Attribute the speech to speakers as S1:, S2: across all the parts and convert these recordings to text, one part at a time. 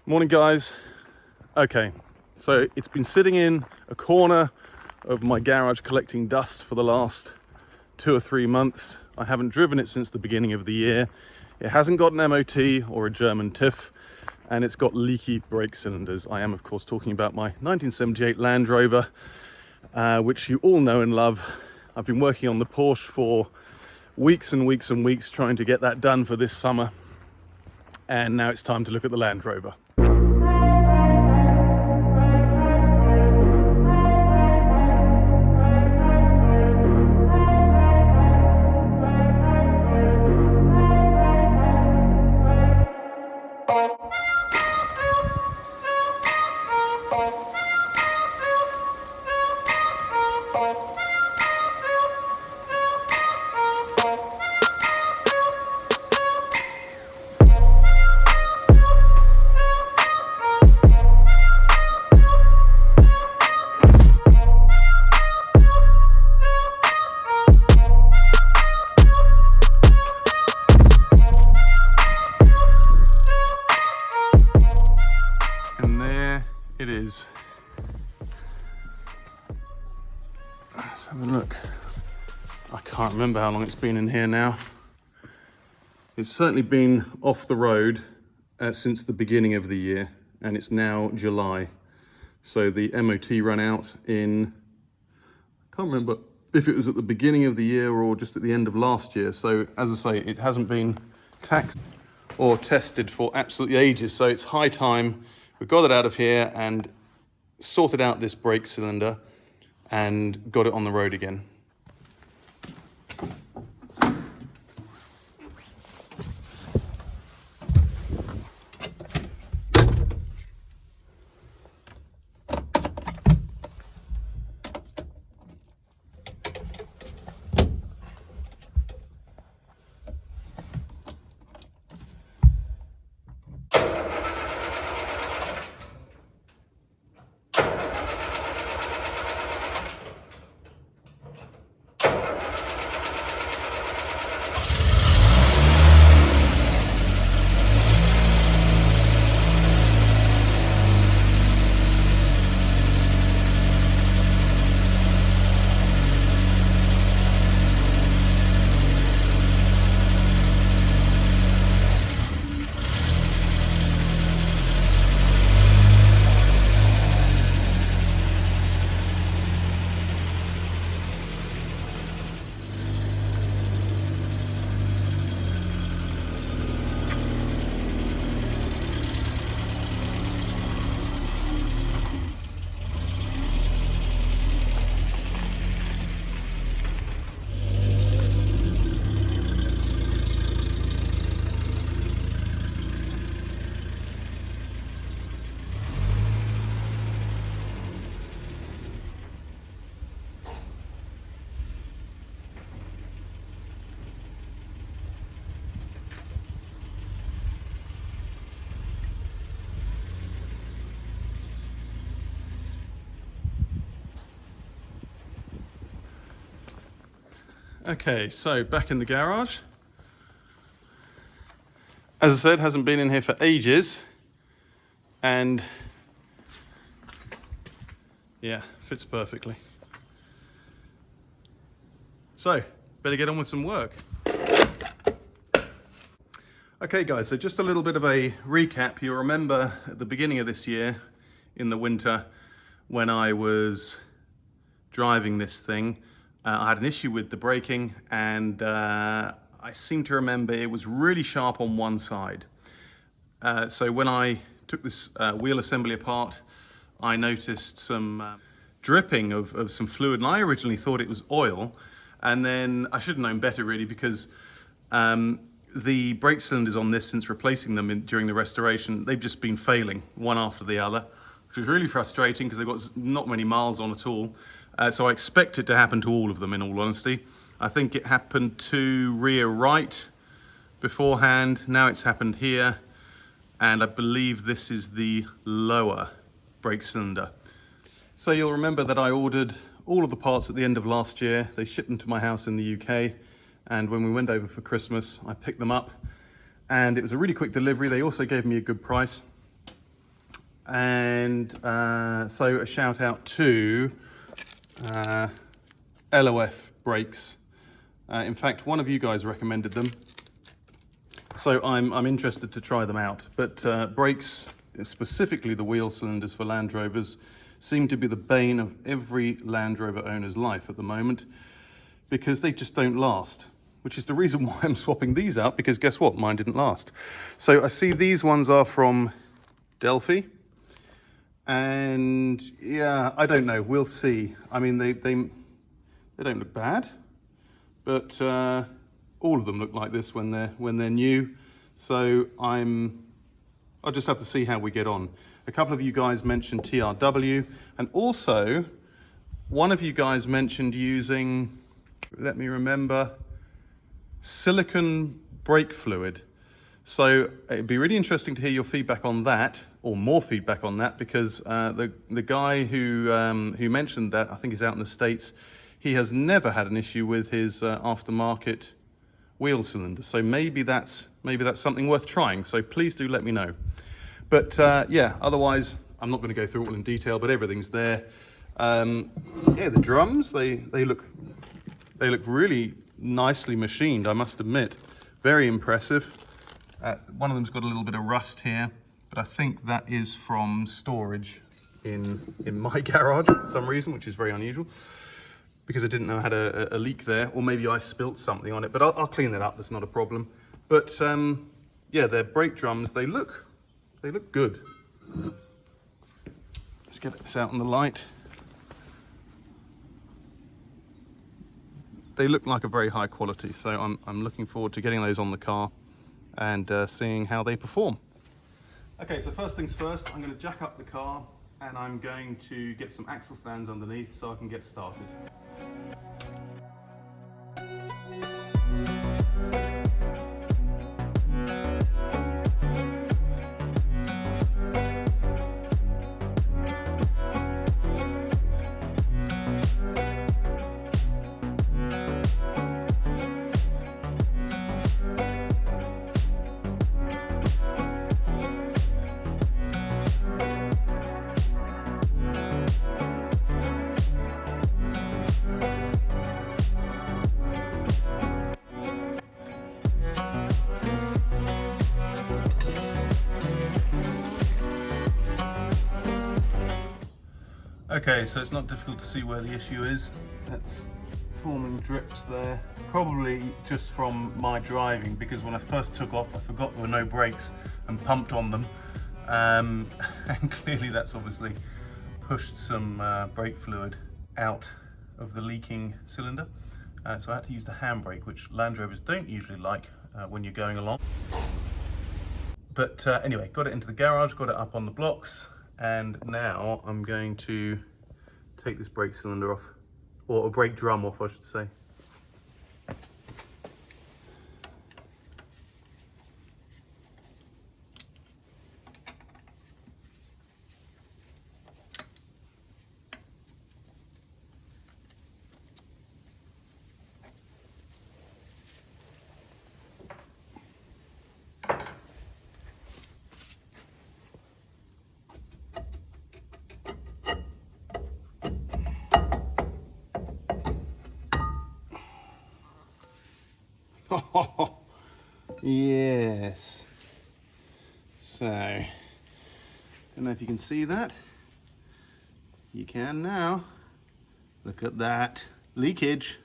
S1: Morning guys. Okay, so it's been sitting in a corner of my garage collecting dust for the last 2 or 3 months. I haven't driven it since the beginning of the year. It hasn't got an MOT or a German TIF, and it's got leaky brake cylinders. I am of course talking about my 1978 Land Rover, which you all know and love. I've been working on the Porsche for weeks and weeks and weeks trying to get that done for this summer, and now it's time to look at the Land Rover. And there it is. Let's have a look. I can't remember how long it's been in here now. It's certainly been off the road since the beginning of the year, and it's now July. So the MOT ran out in, I can't remember if it was at the beginning of the year or just at the end of last year. So as I say, it hasn't been taxed or tested for absolutely ages. So it's high time we got it out of here and sorted out this brake cylinder and got it on the road again. Okay, so back in the garage. As I said, hasn't been in here for ages, and yeah, fits perfectly. So, better get on with some work. Okay guys, so just a little bit of a recap. You'll remember at the beginning of this year, in the winter, when I was driving this thing, I had an issue with the braking, and I seem to remember it was really sharp on one side. So when I took this wheel assembly apart, I noticed some dripping of some fluid, and I originally thought it was oil, and then I should have known better really, because the brake cylinders on this, since replacing them during the restoration, they've just been failing one after the other, which was really frustrating because they've got not many miles on at all. So I expect it to happen to all of them, in all honesty. I think it happened to rear right beforehand. Now it's happened here. And I believe this is the lower brake cylinder. So you'll remember that I ordered all of the parts at the end of last year. They shipped them to my house in the UK. And when we went over for Christmas, I picked them up. And it was a really quick delivery. They also gave me a good price. And so a shout out to LOF brakes. In fact, one of you guys recommended them, so I'm interested to try them out. But brakes, specifically the wheel cylinders for Land Rovers, seem to be the bane of every Land Rover owner's life at the moment, because they just don't last, which is the reason why I'm swapping these out, because guess what? Mine didn't last. So I see these ones are from Delphi, and yeah, I don't know, we'll see. I mean, they don't look bad, but all of them look like this when they're new. So I'll just have to see how we get on. A couple of you guys mentioned TRW, and also one of you guys mentioned using, let me remember, silicone brake fluid. So it'd be really interesting to hear your feedback on that, or more feedback on that, because the guy who mentioned that, I think he's out in the States, he has never had an issue with his aftermarket wheel cylinder. So maybe that's something worth trying. So please do let me know. But yeah, otherwise I'm not going to go through it all in detail, but everything's there. Yeah, the drums, they look really nicely machined, I must admit. Very impressive. One of them's got a little bit of rust here, but I think that is from storage in my garage for some reason, which is very unusual, because I didn't know I had a leak there, or maybe I spilt something on it, but I'll clean that up, that's not a problem. But yeah, their brake drums, they look good. Let's get this out in the light. They look like a very high quality, so I'm looking forward to getting those on the car and seeing how they perform. Okay, so first things first, I'm going to jack up the car and I'm going to get some axle stands underneath so I can get started. Okay, so it's not difficult to see where the issue is. That's forming drips there, probably just from my driving, because when I first took off I forgot there were no brakes and pumped on them, and clearly that's obviously pushed some brake fluid out of the leaking cylinder. So I had to use the handbrake, which Land Rovers don't usually like when you're going along. But anyway, got it into the garage, got it up on the blocks, and now I'm going to take this brake cylinder off, or a brake drum off I should say. Oh, yes. So, I don't know if you can see that. You can now. Look at that leakage.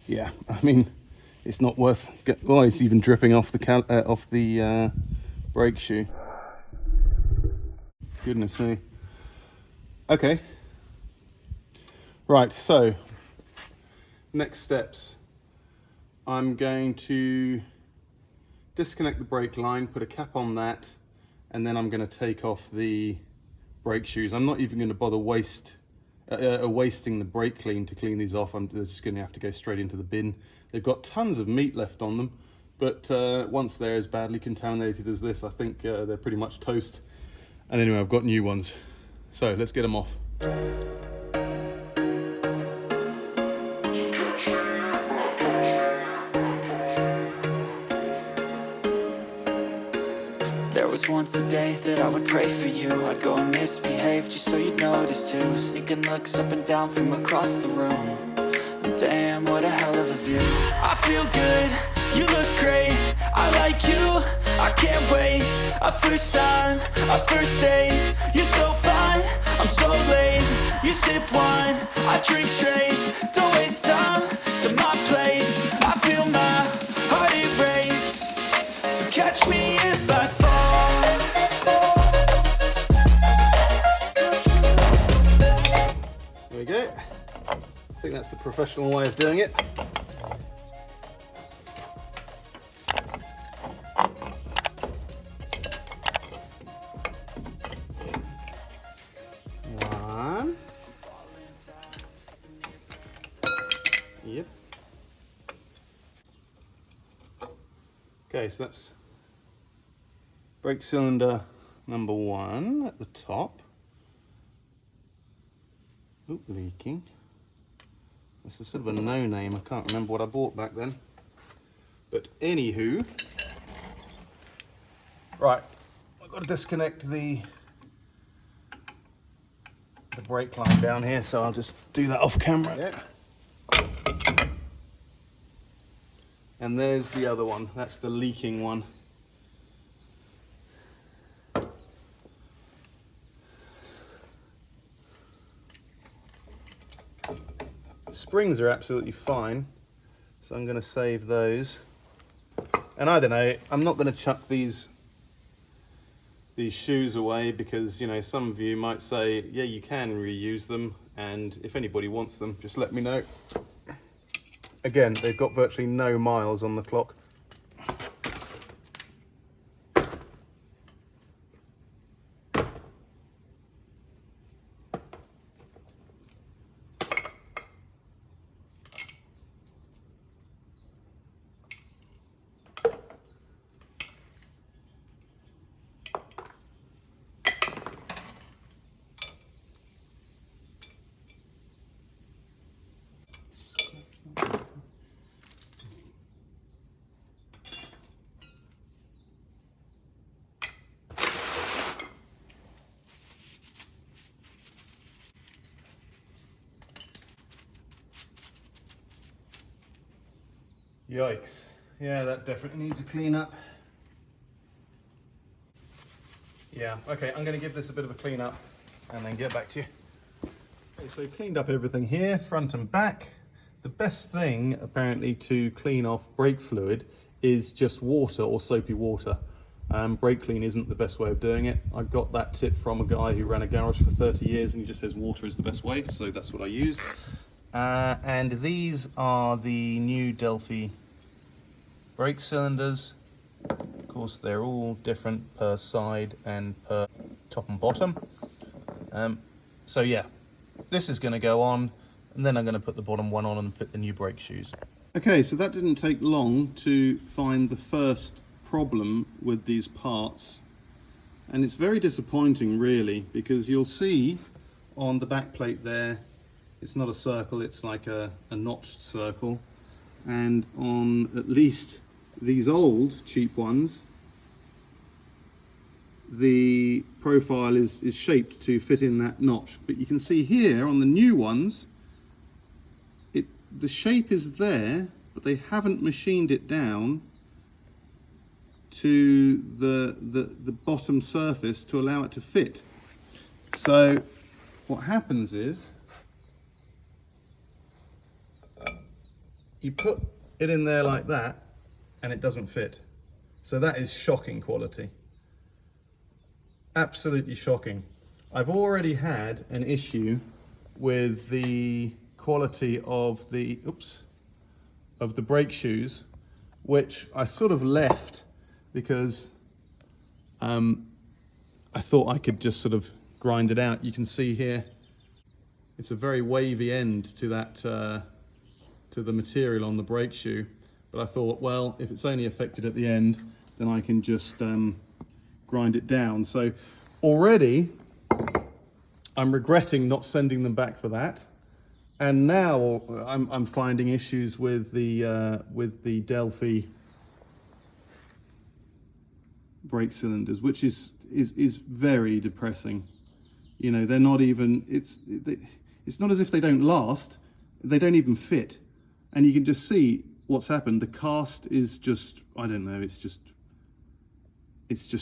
S1: Yeah, I mean, it's not worth. Well, it's even dripping off the brake shoe. Goodness me. Okay, right, so next steps. I'm going to disconnect the brake line, put a cap on that, and then I'm going to take off the brake shoes. I'm not even going to bother wasting the brake clean to clean these off. They're just going to have to go straight into the bin. They've got tons of meat left on them, but once they're as badly contaminated as this, I think they're pretty much toast. And anyway, I've got new ones. So let's get them off.
S2: was once a day that I would pray for you. I'd go and misbehave just so you'd notice too. Sneaking looks up and down from across the room. And damn, what a hell of a view. I feel good, you look great, I like you, I can't wait. A first time, a first date, you're so fine, I'm so late. You sip wine, I drink straight, don't waste time to my place. I feel my heart erase, so catch me if I fall.
S1: There we go. I think that's the professional way of doing it. One. Yep. Okay, so that's brake cylinder number 1 at the top. Oh, leaking. This is sort of a no-name. I can't remember what I bought back then. But anywho, right, I've got to disconnect the brake line down here, so I'll just do that off camera. Yeah. And there's the other one. That's the leaking one. Springs are absolutely fine, so I'm going to save those. And I don't know, I'm not going to chuck these shoes away, because, you know, some of you might say, yeah, you can reuse them, and if anybody wants them, just let me know. Again, they've got virtually no miles on the clock. Yikes. Yeah, that definitely needs a clean up. Yeah, okay, I'm going to give this a bit of a clean up and then get back to you. Okay, so cleaned up everything here, front and back. The best thing, apparently, to clean off brake fluid is just water or soapy water. Brake clean isn't the best way of doing it. I got that tip from a guy who ran a garage for 30 years and he just says water is the best way, so that's what I use. And these are the new Delphi brake cylinders. Of course, they're all different per side and per top and bottom. So yeah, this is going to go on, and then I'm going to put the bottom one on and fit the new brake shoes. Okay, so that didn't take long to find the first problem with these parts, and it's very disappointing really, because you'll see on the back plate there, it's not a circle, it's like a notched circle, and on at least these old cheap ones, the profile is shaped to fit in that notch. But you can see here on the new ones, the shape is there, but they haven't machined it down to the bottom surface to allow it to fit. So what happens is, you put it in there like that and it doesn't fit. So that is shocking quality. Absolutely shocking. I've already had an issue with the quality of the brake shoes, which I sort of left because I thought I could just sort of grind it out. You can see here, it's a very wavy end to that to the material on the brake shoe, but I thought, well, if it's only affected at the end, then I can just grind it down. So already I'm regretting not sending them back for that, and now I'm finding issues with the Delphi brake cylinders, which is very depressing. You know, they're not even, it's not as if they don't last, they don't even fit. And you can just see what's happened. The cast is just, I don't know, it's just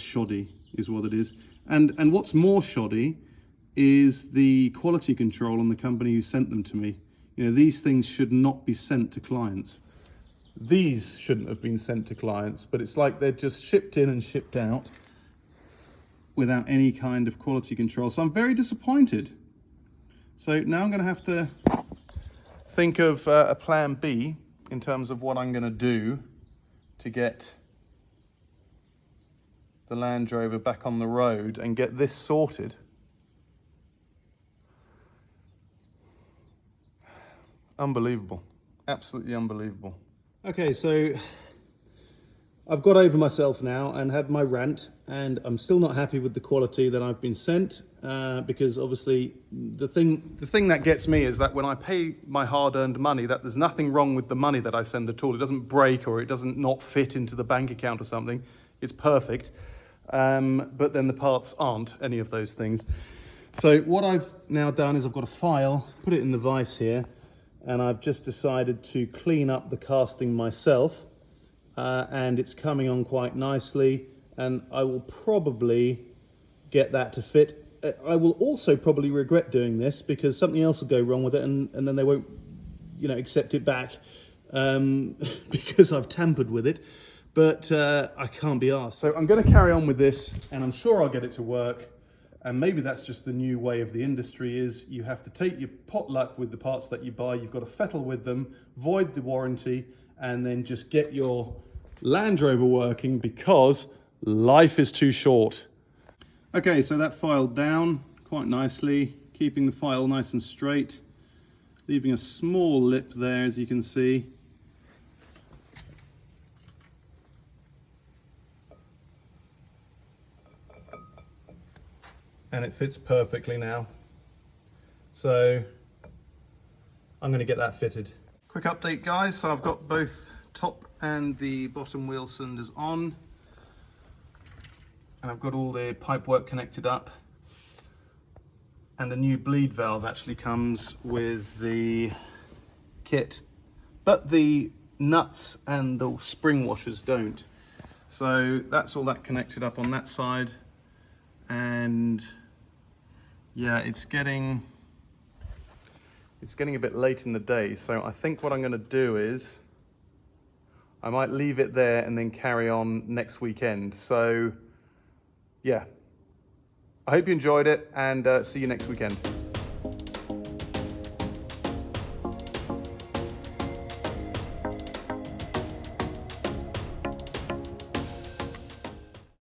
S1: shoddy is what it is. And what's more shoddy is the quality control on the company who sent them to me. You know, these things should not be sent to clients. These shouldn't have been sent to clients, but it's like they're just shipped in and shipped out without any kind of quality control. So I'm very disappointed. So now I'm going to have to think of a plan B in terms of what I'm going to do to get the Land Rover back on the road and get this sorted. Unbelievable, absolutely unbelievable. Okay, so I've got over myself now and had my rant, and I'm still not happy with the quality that I've been sent, because obviously the thing that gets me is that when I pay my hard-earned money, that there's nothing wrong with the money that I send at all. It doesn't break or it doesn't not fit into the bank account or something. It's perfect. But then the parts aren't any of those things. So what I've now done is I've got a file, put it in the vise here, and I've just decided to clean up the casting myself, and it's coming on quite nicely, and I will probably get that to fit. I will also probably regret doing this because something else will go wrong with it, and then they won't, you know, accept it back because I've tampered with it. But I can't be asked. So I'm going to carry on with this, and I'm sure I'll get it to work. And maybe that's just the new way of the industry, is you have to take your potluck with the parts that you buy, you've got to fettle with them, void the warranty, and then just get your Land Rover working, because life is too short. Okay, so that filed down quite nicely, keeping the file nice and straight, leaving a small lip there, as you can see. And it fits perfectly now. So I'm going to get that fitted. Quick update, guys. So I've got both top and the bottom wheel cylinders on, and I've got all the pipework connected up, and the new bleed valve actually comes with the kit, but the nuts and the spring washers don't. So that's all that connected up on that side. And yeah, it's getting a bit late in the day, so I think what I'm going to do is I might leave it there and then carry on next weekend. So yeah, I hope you enjoyed it, and see you next weekend.